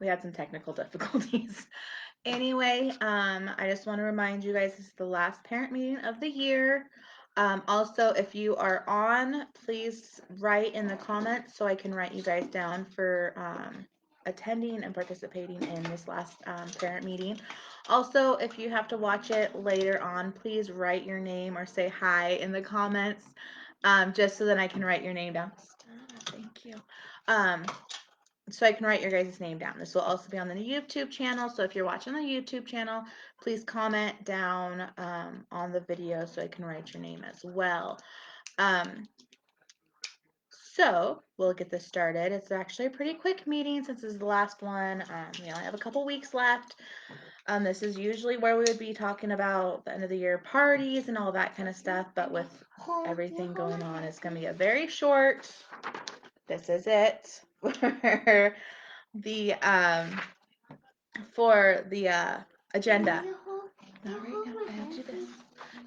we had some technical difficulties. Anyway, I just want to remind you guys this is the last parent meeting of the year. Also, if you are on, please write in the comments so I can write you guys down for attending and participating in this last parent meeting. Also, if you have to watch it later on, please write your name or say hi in the comments, just so that I can write your name down. Thank you. Um, so I can write your guys' name down. This will also be on the YouTube channel. So if you're watching the YouTube channel, please comment down on the video so I can write your name as well. So we'll get this started. It's actually a pretty quick meeting since this is the last one. We only have a couple weeks left. This is usually where we would be talking about the end of the year parties and all that kind of stuff. But with everything going on, it's going to be a very short. This is it. The agenda. Not right now. I have to do this.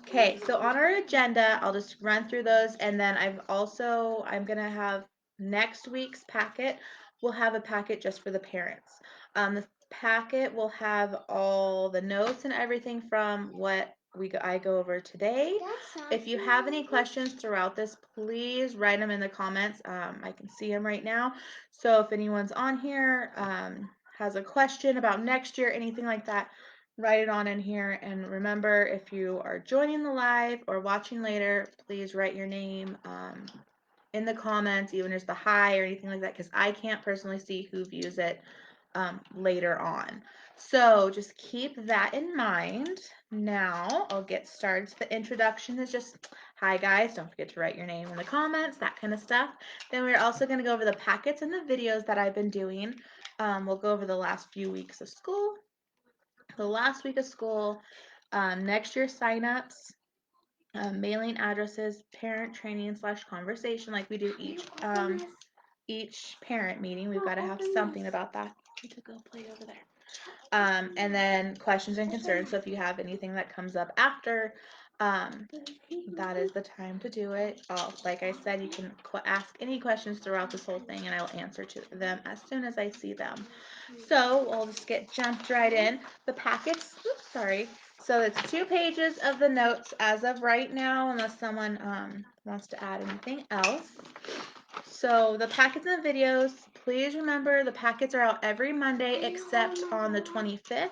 Okay, so on our agenda, I'll just run through those, and then I'm gonna have next week's packet. We'll have a packet just for the parents. The packet will have all the notes and everything from what I go over today. If you have any questions throughout this, please write them in the comments. I can see them right now. So if anyone's on here has a question about next year, anything like that, write it on in here. And remember, if you are joining the live or watching later, please write your name in the comments, even as the hi or anything like that, because I can't personally see who views it later on. So just keep that in mind. Now I'll get started. So the introduction is just, hi guys, don't forget to write your name in the comments, that kind of stuff. Then we're also going to go over the packets and the videos that I've been doing. We'll go over the last few weeks of school, the last week of school, next year signups, mailing addresses, parent training / conversation like we do each parent meeting. We've got to have something about that. You to go play over there. And then questions and concerns. So if you have anything that comes up after, that is the time to do it. Like I said, you can ask any questions throughout this whole thing, and I will answer to them as soon as I see them. So we'll just get jumped right in. The packets, oops, sorry. So it's 2 pages of the notes as of right now, unless someone wants to add anything else. So the packets and the videos, please remember the packets are out every Monday except on the 25th.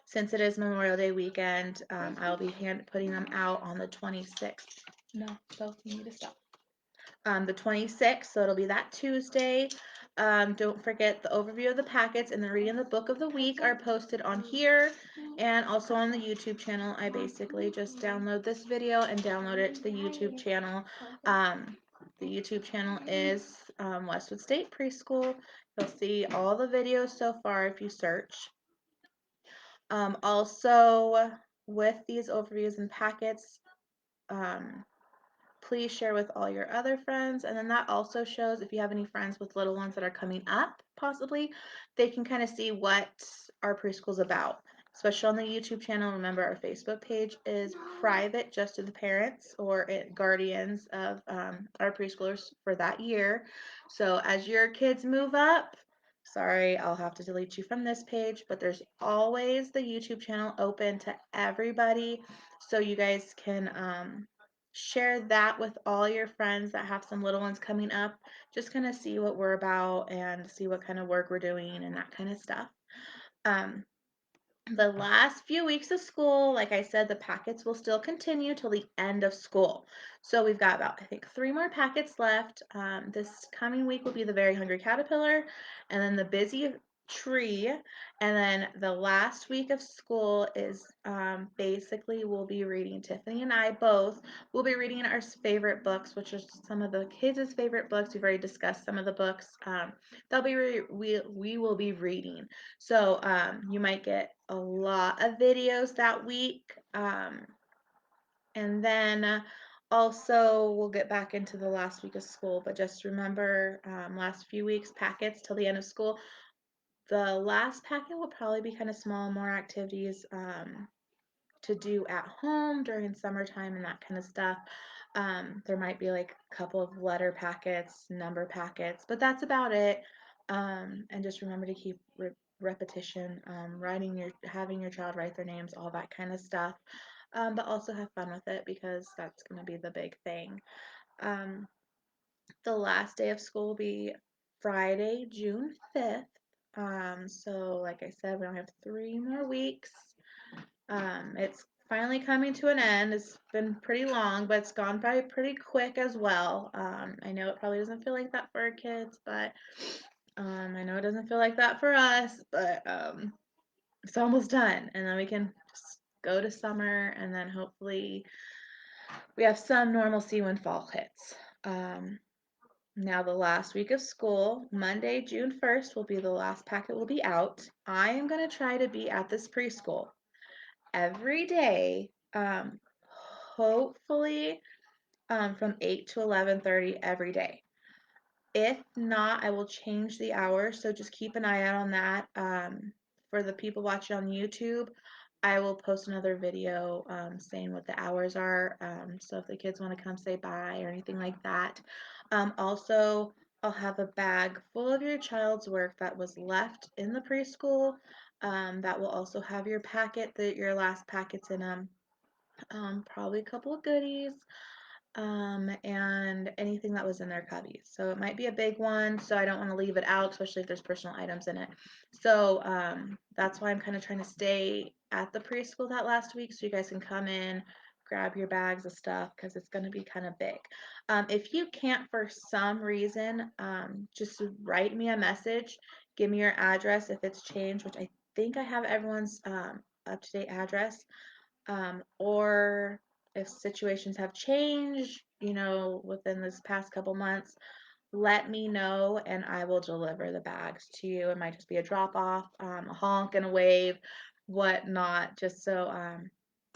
Since it is Memorial Day weekend, I'll be putting them out on the 26th. No, so you need to stop. The 26th, so it'll be that Tuesday. Don't forget the overview of the packets and the reading the book of the week are posted on here and also on the YouTube channel. I basically just download this video and download it to the YouTube channel. The YouTube channel is Westwood State Preschool. You'll see all the videos so far if you search. Also, with these overviews and packets, please share with all your other friends. And then that also shows if you have any friends with little ones that are coming up, possibly, they can kind of see what our preschool's about. Especially on the YouTube channel. Remember, our Facebook page is private just to the parents or guardians of our preschoolers for that year. So as your kids move up, sorry, I'll have to delete you from this page, but there's always the YouTube channel open to everybody. So you guys can share that with all your friends that have some little ones coming up. Just kind of see what we're about and see what kind of work we're doing and that kind of stuff. The last few weeks of school, like I said, the packets will still continue till the end of school. So we've got about, I think, 3 more packets left. This coming week will be the Very Hungry Caterpillar and then the Busy Tree. And then the last week of school is basically we'll be reading, Tiffany and I both will be reading our favorite books, which are some of the kids' favorite books. We've already discussed some of the books. We will be reading. So you might get a lot of videos that week. And then also we'll get back into the last week of school, but just remember last few weeks packets till the end of school. The last packet will probably be kind of small, more activities to do at home during summertime and that kind of stuff. There might be like a couple of letter packets, number packets, but that's about it. And just remember to keep repetition, having your child write their names, all that kind of stuff. But also have fun with it because that's going to be the big thing. Um, the last day of school will be Friday, June 5th. So like I said, we only have 3 more weeks. It's finally coming to an end. It's been pretty long, but it's gone by pretty quick as well. I know it probably doesn't feel like that for our kids, but I know it doesn't feel like that for us, but it's almost done. And then we can just go to summer, and then hopefully we have some normalcy when fall hits. Now, the last week of school, Monday, June 1st, will be the last packet will be out. I am going to try to be at this preschool every day, hopefully from 8 to 11:30 every day. If not, I will change the hours, so just keep an eye out on that. For the people watching on YouTube, I will post another video saying what the hours are. So if the kids want to come say bye or anything like that. Also, I'll have a bag full of your child's work that was left in the preschool. That will also have your packet, your last packets in them. Probably a couple of goodies, and anything that was in their cubbies. So it might be a big one, so I don't want to leave it out, especially if there's personal items in it. So that's why I'm kind of trying to stay at the preschool that last week so you guys can come in, grab your bags of stuff because it's going to be kind of big. If you can't for some reason, just write me a message, give me your address if it's changed, which I think I have everyone's up-to-date address, or if situations have changed, within this past couple months, let me know and I will deliver the bags to you. It might just be a drop off, a honk and a wave, whatnot, just so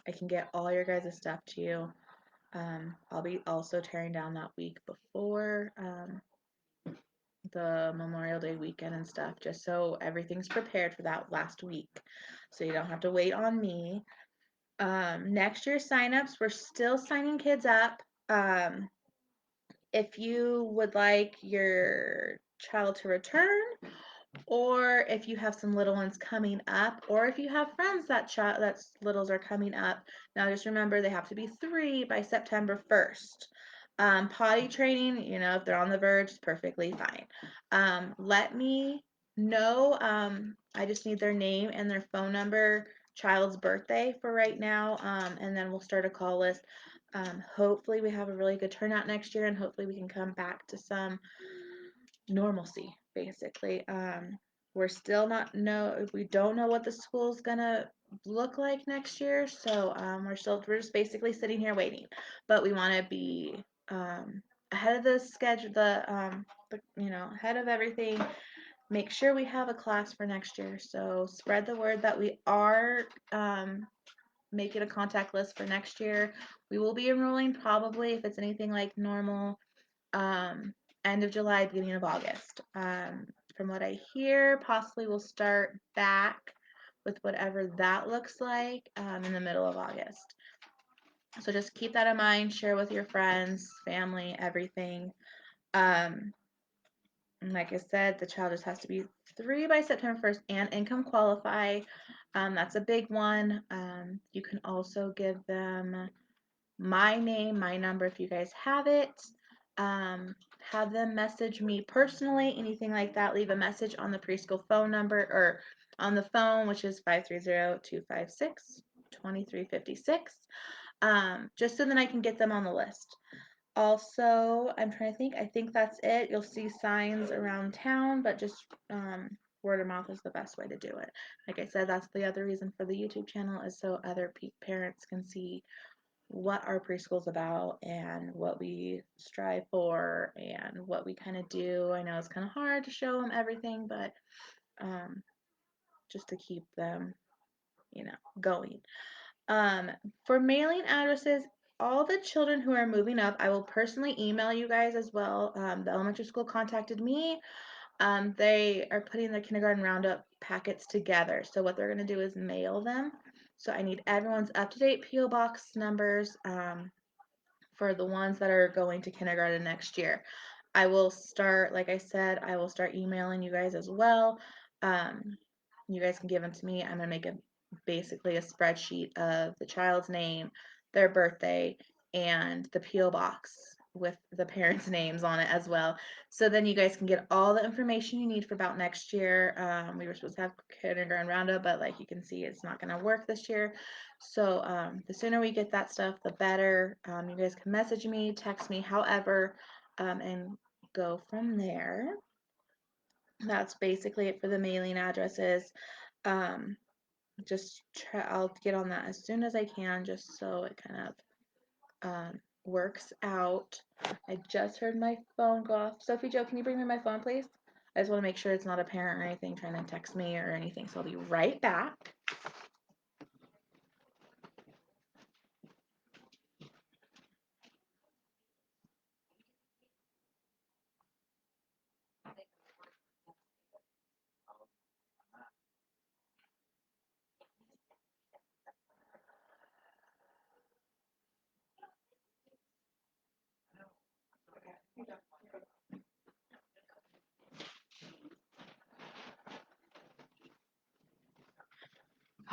I can get all your guys' stuff to you. I'll be also tearing down that week before the Memorial Day weekend and stuff, just so everything's prepared for that last week. So you don't have to wait on me. Next year signups, we're still signing kids up. If you would like your child to return, or if you have some little ones coming up, or if you have friends that's littles are coming up. Now just remember they have to be 3 by September 1st. Potty training, if they're on the verge, it's perfectly fine. Let me know. I just need their name and their phone number, child's birthday for right now, and then we'll start a call list. Hopefully we have a really good turnout next year, and hopefully we can come back to some normalcy, basically. We're still not know we don't know what the school's gonna look like next year, so we're just basically sitting here waiting. But we want to be ahead of the schedule, ahead of everything. Make sure we have a class for next year. So spread the word that we are making a contact list for next year. We will be enrolling probably, if it's anything like normal, um, end of July, beginning of August. From what I hear, possibly we'll start back with whatever that looks like in the middle of August. So just keep that in mind, share with your friends, family, everything. Um, and like I said, the child just has to be 3 by September 1st and income qualify. That's a big one. You can also give them my name, my number if you guys have it. Have them message me personally, anything like that. Leave a message on the preschool phone number or on the phone, which is 530-256-2356, just so that I can get them on the list. Also, I'm trying to think. I think that's it. You'll see signs around town, but just word of mouth is the best way to do it. Like I said, that's the other reason for the YouTube channel, is so other parents can see what our preschool's about and what we strive for and what we kind of do. I know it's kind of hard to show them everything, but just to keep them, going. Um, for mailing addresses, all the children who are moving up, I will personally email you guys as well. The elementary school contacted me. They are putting the kindergarten roundup packets together. So what they're going to do is mail them. So I need everyone's up-to-date P.O. box numbers for the ones that are going to kindergarten next year. I will start, like I said, I will start emailing you guys as well. You guys can give them to me. I'm gonna make basically a spreadsheet of the child's name, their birthday, and the PO box with the parents' names on it as well. So then you guys can get all the information you need for about next year. We were supposed to have kindergarten roundup, but like you can see, it's not gonna work this year. So the sooner we get that stuff, the better. You guys can message me, text me, however, and go from there. That's basically it for the mailing addresses. Um, I'll get on that as soon as I can, just so it kind of works out. I just heard my phone go off. Sophie Joe, can you bring me my phone, please? I just want to make sure it's not a parent or anything trying to text me or anything. So I'll be right back.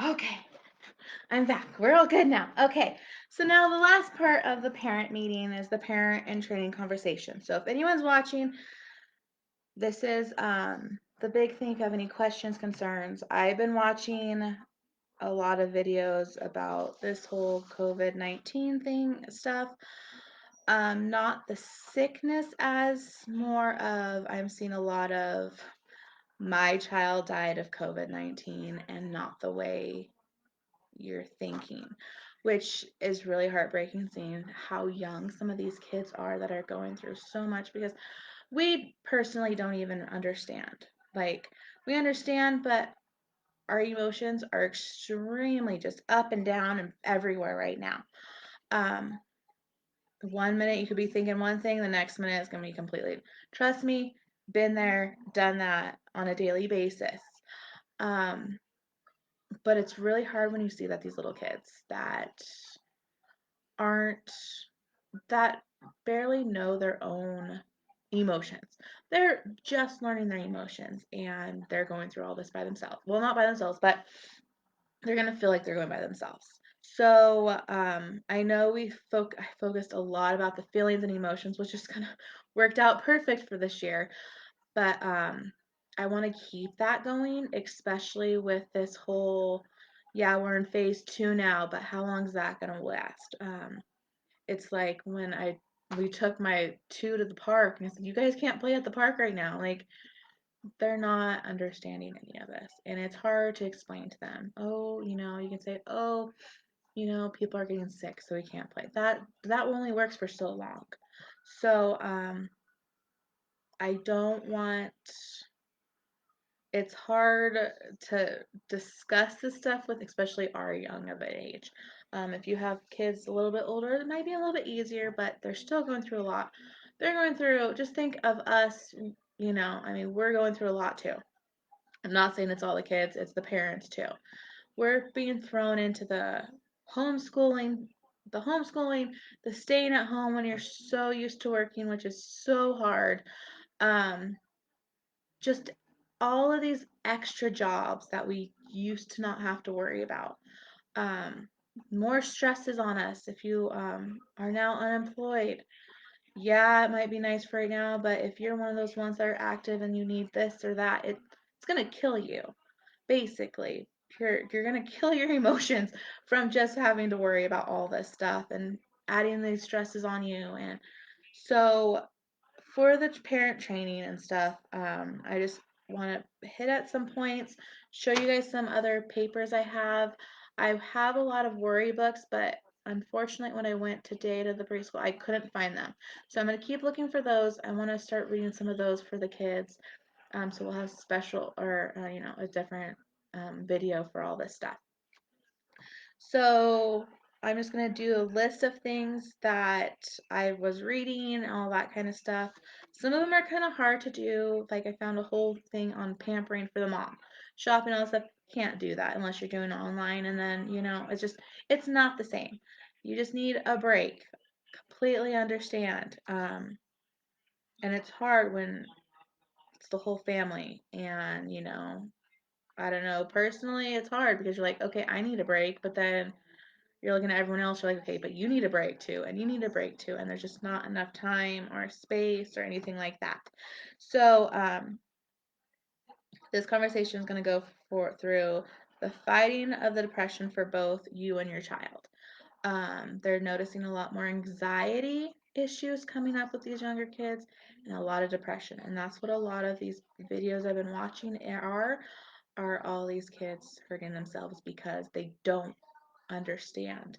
Okay, I'm back. We're all good now. Okay, so now the last part of the parent meeting is the parent and training conversation. So if anyone's watching, this is the big thing. If you have any questions, concerns, I've been watching a lot of videos about this whole COVID-19 thing stuff. Not the sickness, as more of I'm seeing a lot of my child died of COVID-19 and not the way you're thinking, which is really heartbreaking seeing how young some of these kids are that are going through so much, because we personally don't even understand. Like, we understand, but our emotions are extremely just up and down and everywhere right now. Um, one minute you could be thinking one thing, the next minute it's gonna be completely. Trust me, been there, done that on a daily basis. Um, but it's really hard when you see that these little kids aren't that barely know their own emotions. They're just learning their emotions and they're going through all this by themselves. Well, not by themselves, but they're gonna feel like they're going by themselves. So I know I focused a lot about the feelings and emotions, which just kind of worked out perfect for this year. But I want to keep that going, especially with this whole, yeah, we're in phase 2 now, but how long is that gonna last? It's like when we took my two to the park and I said, you guys can't play at the park right now. Like, they're not understanding any of this. And it's hard to explain to them. Oh, you can say, oh, people are getting sick, so we can't play. That only works for so long. So, I don't want it's hard to discuss this stuff with especially our young of an age. If you have kids a little bit older, it might be a little bit easier, but they're still going through a lot. They're going through, just think of us, I mean, we're going through a lot too. I'm not saying it's all the kids, it's the parents too. We're being thrown into homeschooling, the homeschooling, the staying at home when you're so used to working, which is so hard. Um, just all of these extra jobs that we used to not have to worry about. Um, More stress is on us if you are now unemployed. Yeah, it might be nice for right now, but if you're one of those ones that are active and you need this or that, it's gonna kill you. Basically, you're gonna kill your emotions from just having to worry about all this stuff and adding these stresses on you. And so for the parent training and stuff, I just want to hit at some points, show you guys some other papers I have. I have a lot of worry books, but unfortunately, when I went today to the preschool, I couldn't find them. So I'm going to keep looking for those. I want to start reading some of those for the kids. So we'll have special or, a different video for all this stuff. So I'm just going to do a list of things that I was reading and all that kind of stuff. Some of them are kind of hard to do. Like, I found a whole thing on pampering for the mom. Shopping, all that stuff, can't do that unless you're doing it online. And then, it's not the same. You just need a break. Completely understand. And it's hard when it's the whole family. And, I don't know, personally, it's hard because you're like, okay, I need a break. But then you're looking at everyone else, you're like, okay, but you need a break too, and you need a break too. And there's just not enough time or space or anything like that. So, this conversation is going to go through the fighting of the depression for both you and your child. They're noticing a lot more anxiety issues coming up with these younger kids and a lot of depression. And that's what a lot of these videos I've been watching are all these kids hurting themselves because they don't understand.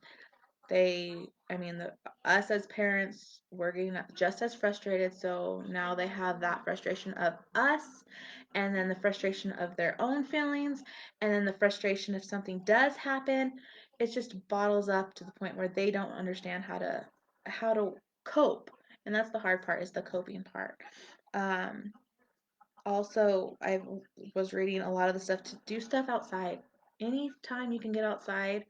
Us as parents, we're getting just as frustrated. So now they have that frustration of us, and then the frustration of their own feelings, and then the frustration if something does happen. It just bottles up to the point where they don't understand how to cope. And that's the hard part, is the coping part. Um, Also, I was reading a lot of the stuff to do stuff outside. Anytime you can get outside,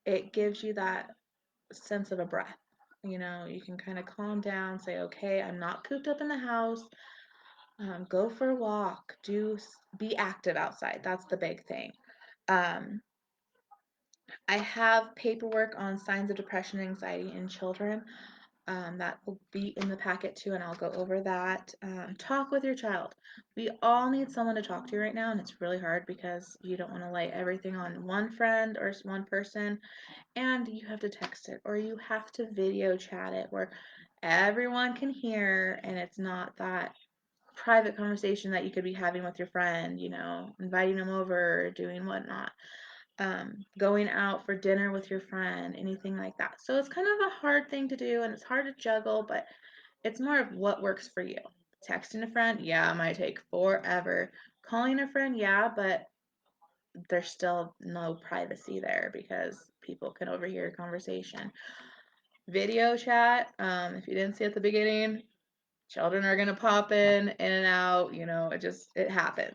it gives you that sense of a breath. You can kind of calm down, say, okay, I'm not cooped up in the house. Go for a walk. Be active outside. That's the big thing. Um, I have paperwork on signs of depression and anxiety in children. That will be in the packet too, and I'll go over that. Talk with your child. We all need someone to talk to right now, and it's really hard because you don't want to lay everything on one friend or one person, and you have to text it or you have to video chat it where everyone can hear, and it's not that private conversation that you could be having with your friend, inviting them over, doing whatnot, going out for dinner with your friend, anything like that. So it's kind of a hard thing to do and it's hard to juggle, but it's more of what works for you. Texting a friend, yeah, it might take forever. Calling a friend, yeah, but there's still no privacy there because people can overhear a conversation. Video chat, if you didn't see at the beginning, children are gonna pop in and out, it happens.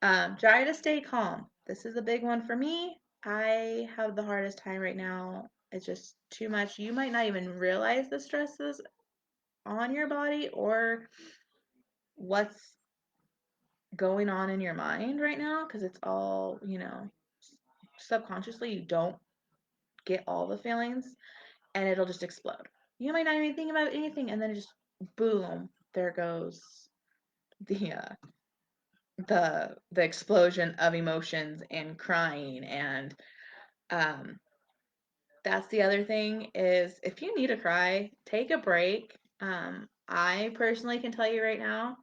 Try to stay calm. This is a big one for me. I have the hardest time right now. It's just too much. You might not even realize the stresses on your body or what's going on in your mind right now because it's all, subconsciously you don't get all the feelings and it'll just explode. You might not even think about anything and then it just boom, there goes the the explosion of emotions and crying. And um that's the other thing, is if you need to cry, take a break. I personally can tell you right now,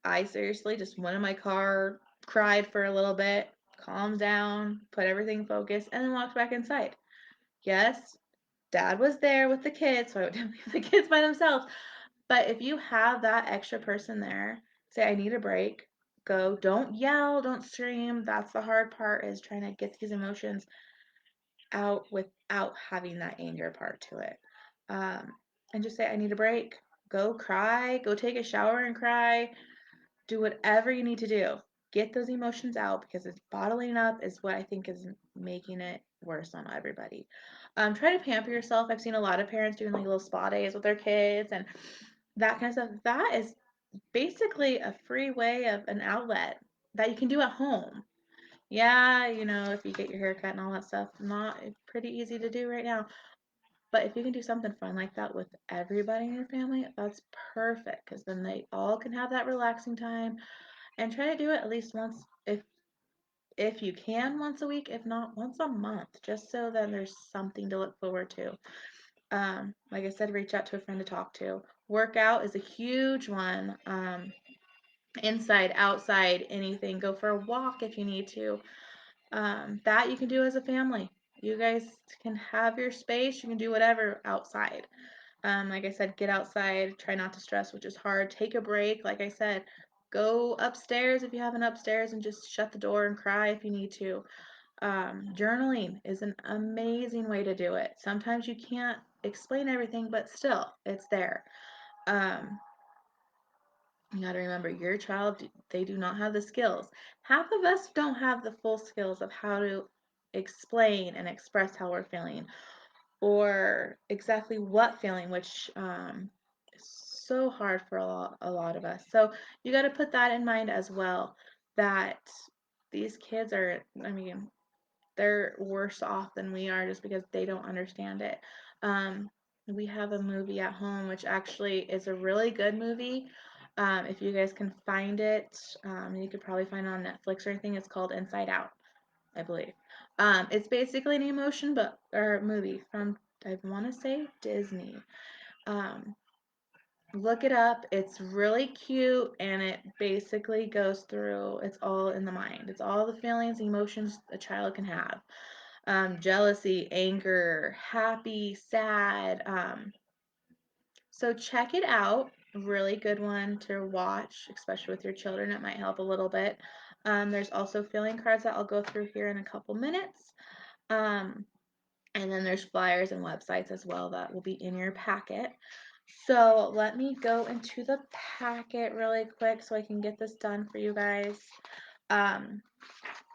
I seriously just went in my car, cried for a little bit, calmed down, put everything focused, and then walked back inside. Yes, dad was there with the kids, so I wouldn't leave the kids by themselves. But if you have that extra person there, say, I need a break, go. Don't yell, don't scream. That's the hard part, is trying to get these emotions out without having that anger part to it. Um, and just say, I need a break. Go cry, go take a shower and cry. Do whatever you need to do. Get those emotions out because it's bottling up is what I think is making it worse on everybody. Try to pamper yourself. I've seen a lot of parents doing like little spa days with their kids and that kind of stuff. That is basically a free way of an outlet that you can do at home. Yeah, if you get your hair cut and all that stuff, not pretty easy to do right now. But if you can do something fun like that with everybody in your family, that's perfect because then they all can have that relaxing time, and try to do it at least once, if you can, once a week, if not once a month, just so that there's something to look forward to. Like I said, reach out to a friend to talk to. Workout is a huge one. Inside, outside, anything. Go for a walk if you need to. That you can do as a family. You guys can have your space. You can do whatever outside. Like I said, get outside. Try not to stress, which is hard. Take a break. Like I said, go upstairs if you have an upstairs and just shut the door and cry if you need to. Journaling is an amazing way to do it. Sometimes you can't explain everything, but still, it's there. Um, you got to remember, your child, they do not have the skills. Half of us don't have the full skills of how to explain and express how we're feeling or exactly what feeling, which so hard for a lot of us. So you got to put that in mind as well, that these kids are, I mean, they're worse off than we are just because they don't understand it. Um, we have a movie at home, which actually is a really good movie. If you guys can find it, you could probably find it on Netflix or anything. It's called Inside Out, I believe. It's basically an emotion book or movie from, I want to say, Disney. Um, look it up. It's really cute, and it basically goes through, it's all in the mind. It's all the feelings, emotions a child can have. Jealousy, anger, happy, sad. So check it out. Really good one to watch, especially with your children. It might help a little bit. There's also feeling cards that I'll go through here in a couple minutes. Um, and then there's flyers and websites as well that will be in your packet. So let me go into the packet really quick so I can get this done for you guys.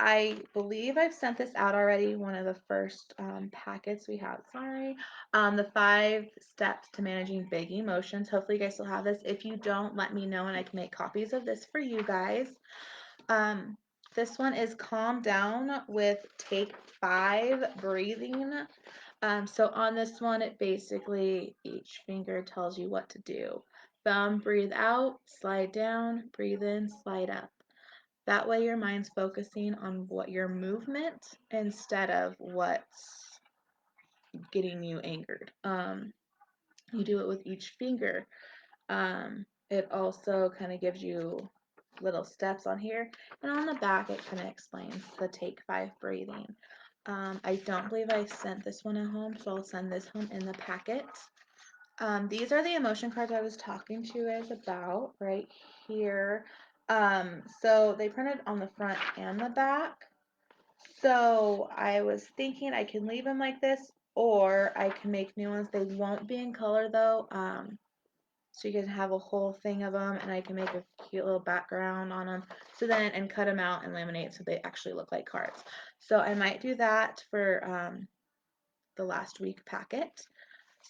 I believe I've sent this out already, one of the first packets we had. Sorry. The 5 steps to managing big emotions. Hopefully you guys still have this. If you don't, let me know and I can make copies of this for you guys. This one is Calm Down with Take 5 breathing. So on this one, it basically, each finger tells you what to do. Thumb, breathe out, slide down, breathe in, slide up. That way your mind's focusing on what your movement instead of what's getting you angered. You do it with each finger. It also kind of gives you little steps on here. And on the back, it kind of explains the Take 5 breathing. I don't believe I sent this one at home, so I'll send this home in the packet. These are the emotion cards I was talking to you guys about right here. So they printed on the front and the back. So I was thinking I can leave them like this, or I can make new ones. They won't be in color though. So you can have a whole thing of them, and I can make a cute little background on them. So then, and cut them out and laminate so they actually look like cards. So I might do that for the last week packet.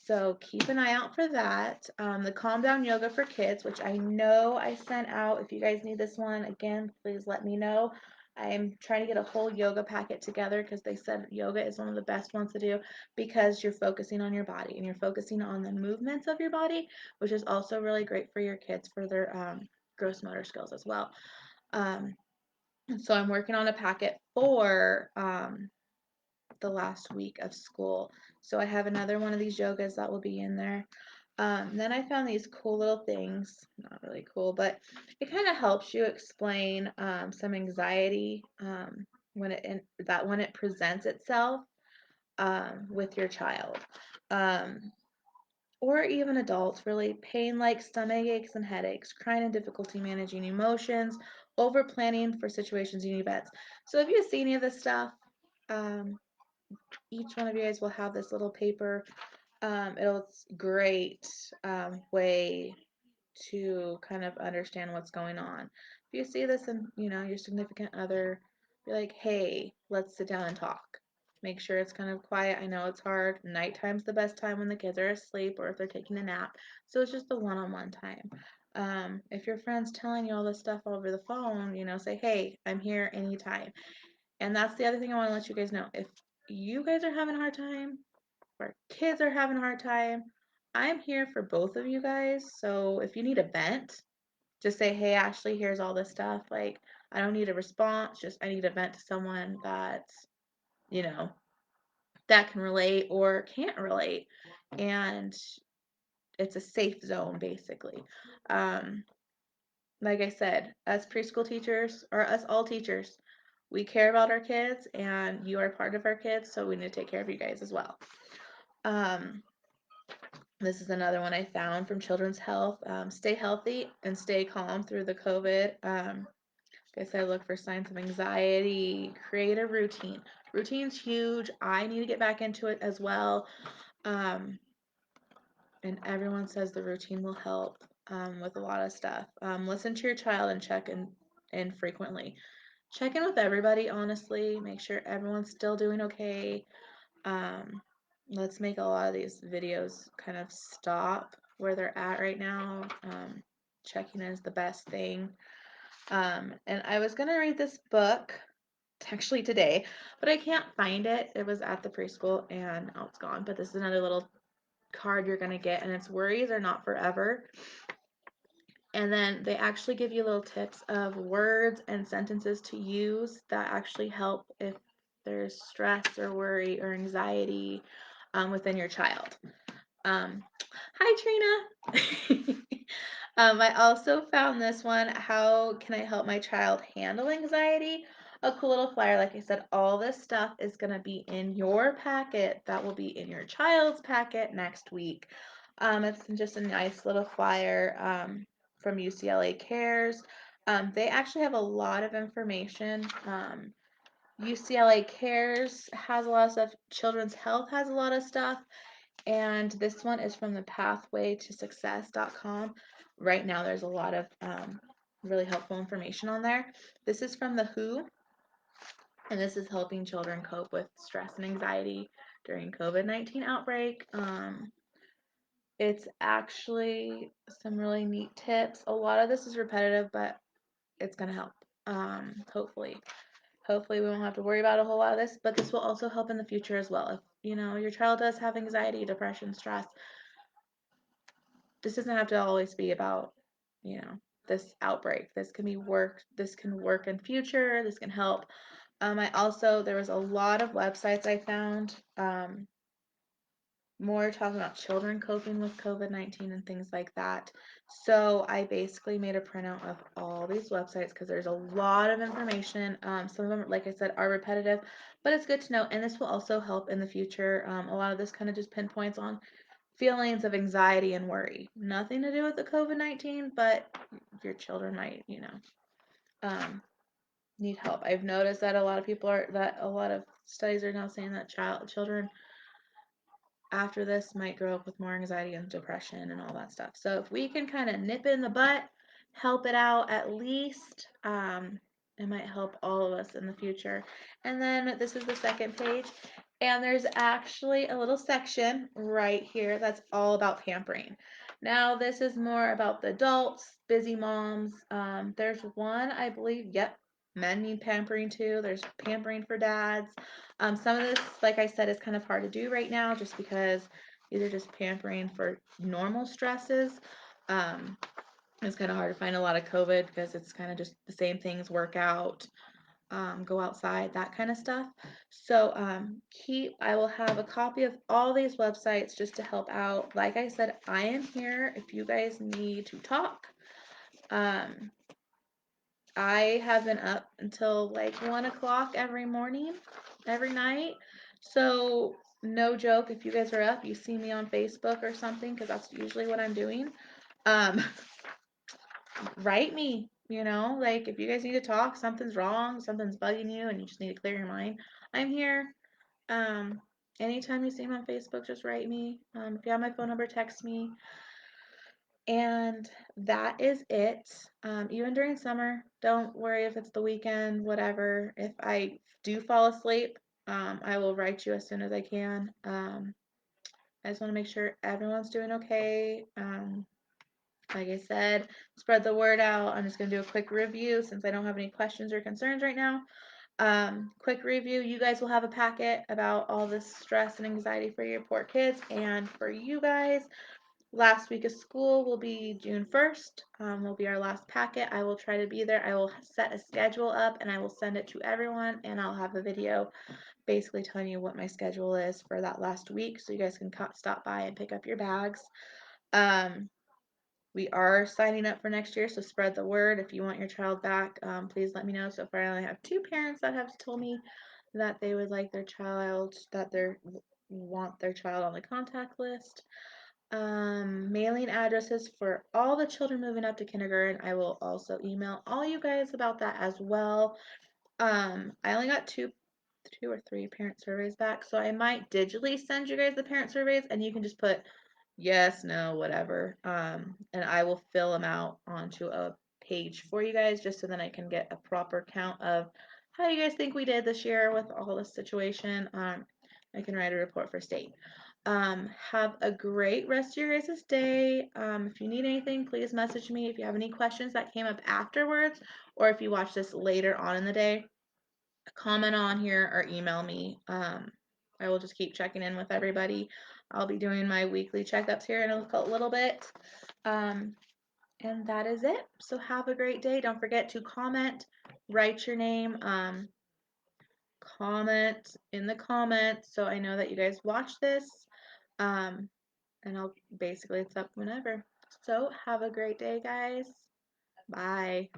So keep an eye out for that. The Calm Down Yoga for Kids, which I know I sent out. If you guys need this one, again, please let me know. I am trying to get a whole yoga packet together because they said yoga is one of the best ones to do because you're focusing on your body and you're focusing on the movements of your body, which is also really great for your kids for their gross motor skills as well. So I'm working on a packet for the last week of school. So I have another one of these yogas that will be in there. Then I found these cool little things, not really cool, but it kind of helps you explain some anxiety when it presents itself with your child. Um, or even adults, really. Pain like stomach aches and headaches, crying and difficulty managing emotions, over planning for situations you need events. So if you see any of this stuff, um, each one of you guys will have this little paper. It's great way to kind of understand what's going on. If you see this in, your significant other, be like, hey, let's sit down and talk. Make sure it's kind of quiet. I know it's hard. Nighttime's the best time when the kids are asleep or if they're taking a nap. So it's just a one-on-one time. If your friend's telling you all this stuff over the phone, say, hey, I'm here anytime. And that's the other thing I want to let you guys know. If you guys are having a hard time, or kids are having a hard time, I'm here for both of you guys. So if you need a vent, just say, hey, Ashley, here's all this stuff. Like, I don't need a response, just I need a vent to someone you know, that can relate or can't relate. And it's a safe zone, basically. Um, like I said, us preschool teachers, or us all teachers, we care about our kids and you are part of our kids, so we need to take care of you guys as well. This is another one I found from Children's Health. Stay healthy and stay calm through the COVID. I guess I look for signs of anxiety. Create a routine. Routine's huge. I need to get back into it as well. And everyone says the routine will help with a lot of stuff. Listen to your child and check in frequently. Check in with everybody, honestly. Make sure everyone's still doing okay. Let's make a lot of these videos kind of stop where they're at right now. Checking is the best thing. And I was gonna read this book actually today, but I can't find it. It was at the preschool and now it's gone. But this is another little card you're gonna get, and it's worries are not forever. And then they actually give you little tips of words and sentences to use that actually help if there's stress or worry or anxiety within your child. Hi, Trina. I also found this one, How Can I Help My Child Handle Anxiety? A cool little flyer. Like I said, all this stuff is going to be in your packet. That will be in your child's packet next week. It's just a nice little flyer from UCLA Cares. They actually have a lot of information. UCLA Cares has a lot of stuff. Children's Health has a lot of stuff. And this one is from the pathwaytosuccess.com. Right now, there's a lot of really helpful information on there. This is from the WHO, and this is helping children cope with stress and anxiety during COVID-19 outbreak. It's actually some really neat tips. A lot of this is repetitive, but it's going to help. Hopefully we won't have to worry about a whole lot of this, but this will also help in the future as well. If your child does have anxiety, depression, stress, this doesn't have to always be about, this outbreak. This can work in future. This can help. There was a lot of websites I found, more talking about children coping with COVID-19 and things like that. So I basically made a printout of all these websites because there's a lot of information. Some of them, like I said, are repetitive, but it's good to know. And this will also help in the future. A lot of this kind of just pinpoints on feelings of anxiety and worry. Nothing to do with the COVID-19, but your children might, need help. I've noticed that a lot of studies are now saying that children after this might grow up with more anxiety and depression and all that stuff. So if we can kind of nip it in the butt, help it out at least, it might help all of us in the future. And then this is the second page, and there's actually a little section right here that's all about pampering. Now this is more about the adults, busy moms. There's one, I believe, yep, men need pampering too. There's pampering for dads. Some of this, like I said, is kind of hard to do right now just because these are just pampering for normal stresses. It's kind of hard to find a lot of COVID because it's kind of just the same things, work out, go outside, that kind of stuff. So I will have a copy of all these websites just to help out. Like I said, I am here if you guys need to talk. I have been up until like 1 o'clock every morning, every night. So, no joke, if you guys are up, you see me on Facebook or something, because that's usually what I'm doing. Um, write me, like if you guys need to talk, something's wrong, something's bugging you, and you just need to clear your mind. I'm here. Um, Anytime you see me on Facebook, just write me. If you have my phone number, text me. And that is it. Even during summer, don't worry if it's the weekend, whatever. If I do fall asleep, I will write you as soon as I can. I just want to make sure everyone's doing okay. Like I said, spread the word out. I'm just going to do a quick review since I don't have any questions or concerns right now. Quick review, you guys will have a packet about all this stress and anxiety for your poor kids and for you guys. Last week of school will be June 1st. Will be our last packet. I will try to be there. I will set a schedule up and I will send it to everyone, and I'll have a video basically telling you what my schedule is for that last week so you guys can stop by and pick up your bags. We are signing up for next year, so spread the word. If you want your child back, please let me know. So far, I only have 2 parents that have told me that they would like their child, want their child on the contact list. Mailing addresses for all the children moving up to kindergarten. I will also email all you guys about that as well. I only got two or three parent surveys back, so I might digitally send you guys the parent surveys, and you can just put yes, no, whatever. And I will fill them out onto a page for you guys, just so then I can get a proper count of how you guys think we did this year with all this situation. I can write a report for state. Have a great rest of your guys' day. If you need anything, please message me. If you have any questions that came up afterwards, or if you watch this later on in the day, comment on here or email me. I will just keep checking in with everybody. I'll be doing my weekly checkups here in a little bit. And that is it. So have a great day. Don't forget to comment, write your name, comment in the comments so I know that you guys watch this. And I'll basically, it's up whenever. So have a great day, guys. Bye.